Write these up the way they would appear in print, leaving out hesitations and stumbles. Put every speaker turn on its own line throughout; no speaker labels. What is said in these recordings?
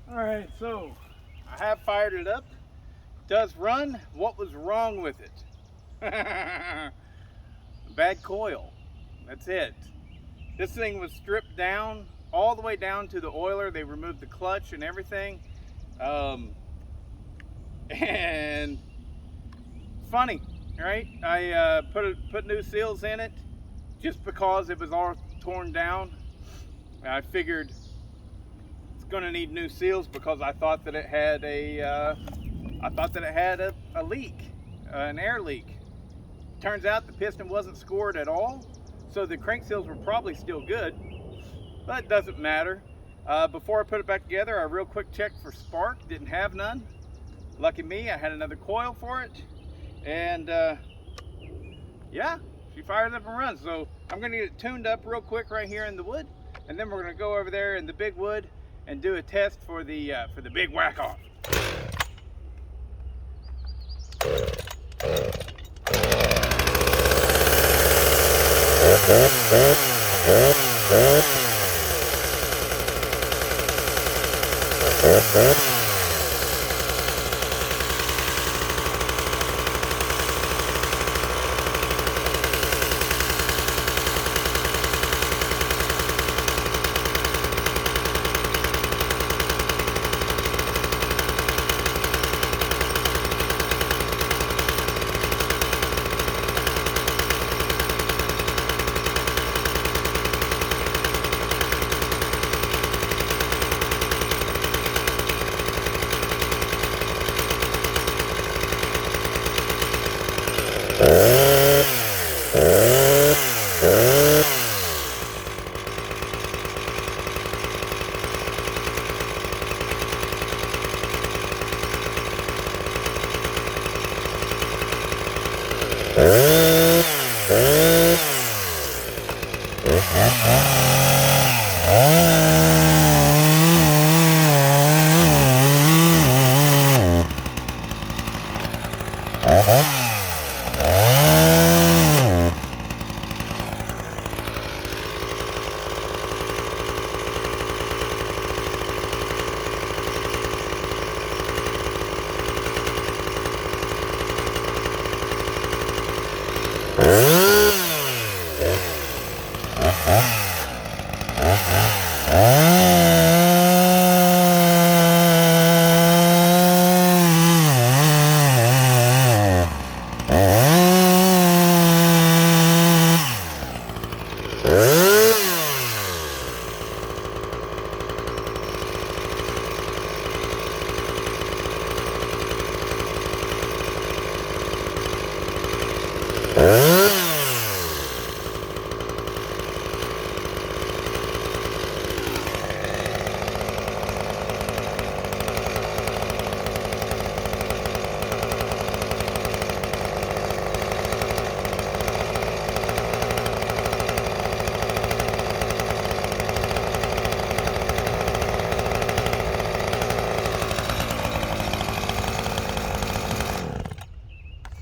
Alright, so I have fired it up. It does run. What was wrong with it? Bad coil. That's it. This thing was stripped down, all the way down to the oiler. They removed the clutch and everything. And funny, right? I put new seals in it just because it was all torn down. I figured it's going to need new seals because I thought that it had a leak, an air leak. Turns out the piston wasn't scored at all, so the crank seals were probably still good, but it doesn't matter. Before I put it back together, I real quick checked for spark. Didn't have none. Lucky me, I had another coil for it, and yeah, she fires up and runs. So I'm going to get it tuned up real quick right here in the wood, and then we're going to go over there in the big wood and do a test for the big whack off.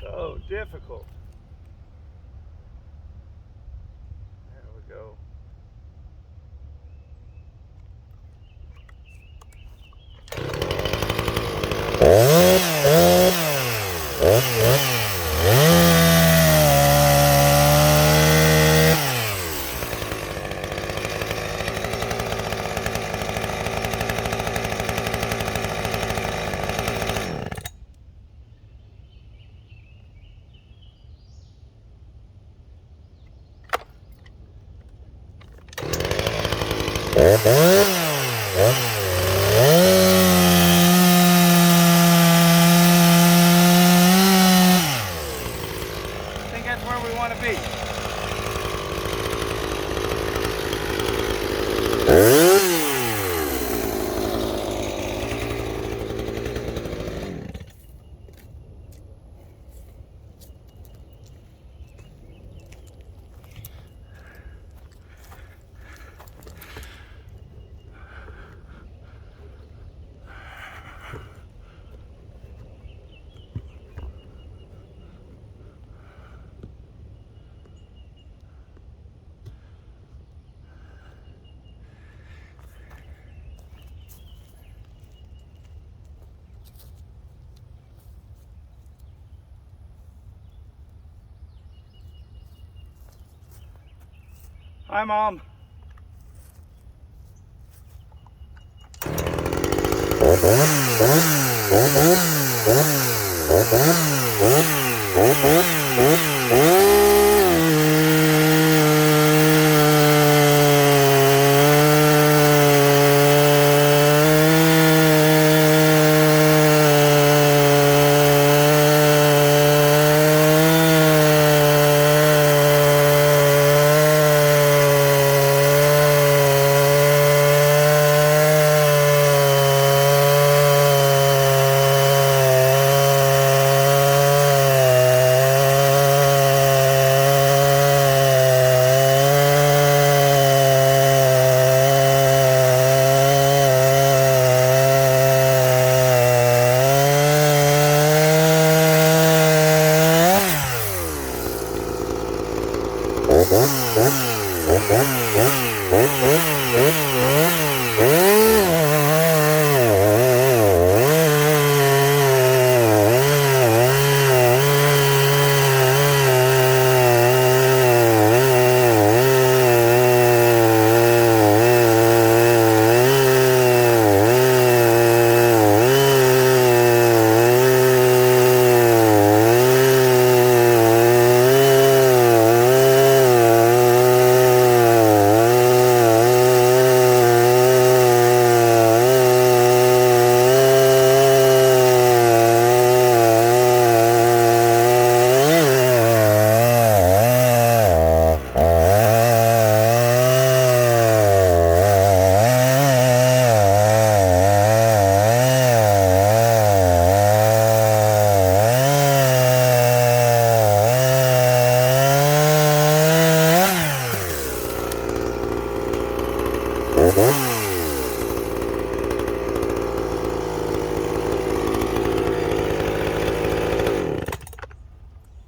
So difficult. There we go. I think that's where we want to be. Hi, Mom.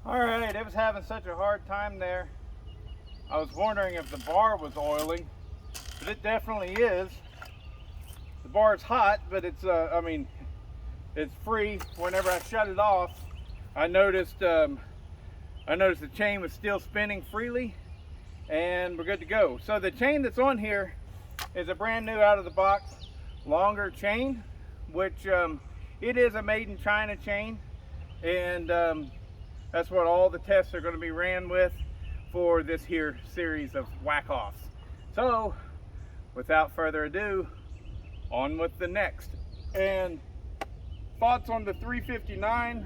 Alright, it was having such a hard time there. I was wondering if the bar was oiling, but it definitely is. The bar's hot, but it's I mean, it's free. Whenever I shut it off, I noticed the chain was still spinning freely, and we're good to go. So the chain that's on here is a brand new out of the box longer chain, which it is a made in China chain, and that's what all the tests are going to be ran with for this here series of whack-offs. So without further ado, on with the next. And thoughts on the 359,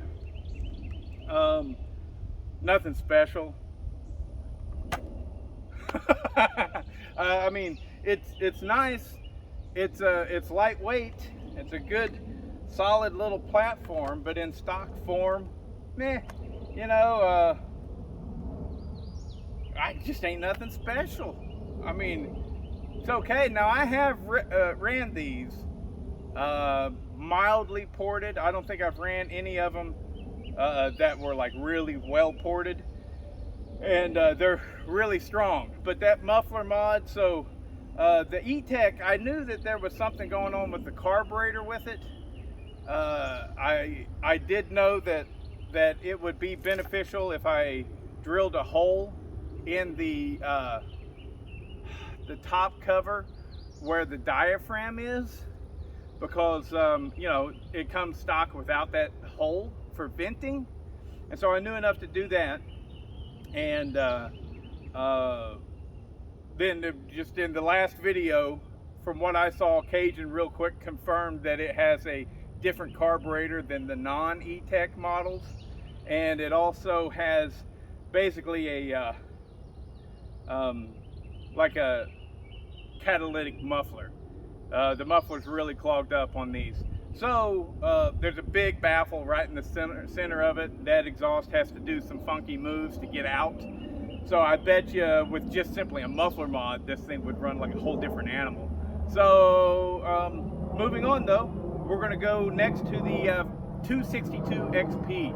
nothing special. I mean, it's nice, it's lightweight, it's a good solid little platform, but in stock form, meh, you know, I just ain't nothing special. I mean, it's okay. Now I have ran these mildly ported. I don't think I've ran any of them that were like really well ported, and they're really strong. But that muffler mod, so the E-Tech, I knew that there was something going on with the carburetor with it. I did know that it would be beneficial if I drilled a hole in the top cover where the diaphragm is, because you know, it comes stock without that hole for venting, and so I knew enough to do that. And then just in the last video, from what I saw, Cajun real quick confirmed that it has a different carburetor than the non-E-Tech models, and it also has basically a like a catalytic muffler. The muffler's really clogged up on these. So there's a big baffle right in the center of it. That exhaust has to do some funky moves to get out. So I bet you with just simply a muffler mod, this thing would run like a whole different animal. So moving on though, we're gonna go next to the 262 XP.